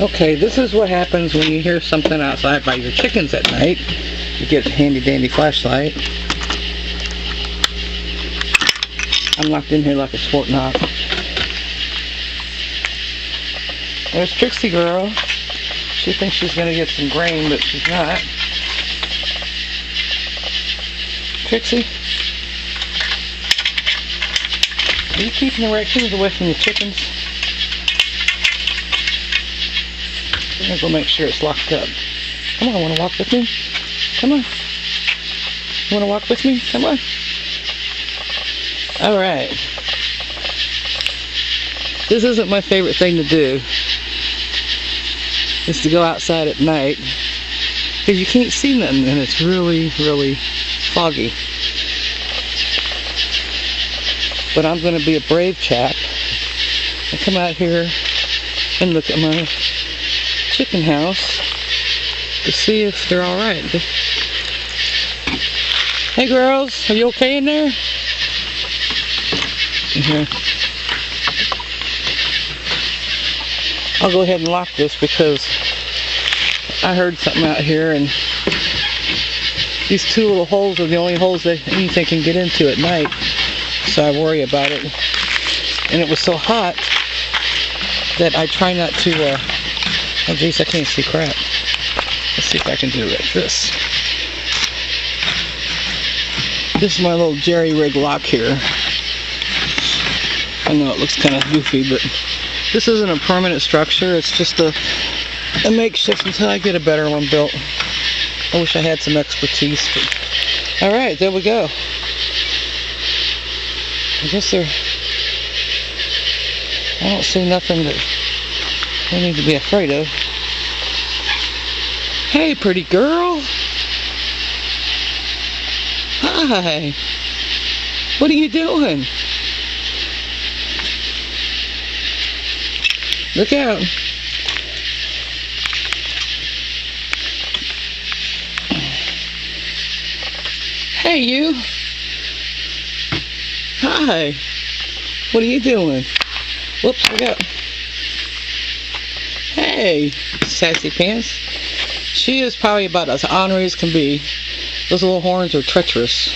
Okay, this is what happens when you hear something outside by your chickens at night. You get a handy dandy flashlight. I'm locked in here like a Fort Knox. There's Trixie girl. She thinks she's gonna get some grain, but she's not. Trixie, are you keeping the raccoons away from the chickens? I'm gonna go make sure it's locked up. Come on, wanna walk with me? Come on. You wanna walk with me? Come on. Alright. This isn't my favorite thing to do. Is to go outside at night. Because you can't see nothing and it's really, really foggy. But I'm gonna be a brave chap and come out here and look at my chicken house to see if they're alright. Hey girls, are you okay in there? Here. I'll go ahead and lock this because I heard something out here and these two little holes are the only holes that anything can get into at night, so I worry about it. And it was so hot that I try not to oh geez, I can't see crap. Let's see if I can do it like this. This is my little jerry rig lock here. I know it looks kind of goofy, but this isn't a permanent structure. It's just a makeshift until I get a better one built. I wish I had some expertise. But alright, there we go. I guess I don't see nothing that we need to be afraid of. Hey, pretty girl. Hi. What are you doing? Look out. Hey, you. Hi. What are you doing? Whoops, look out. Hey, sassy pants. She is probably about as ornery as can be. Those little horns are treacherous.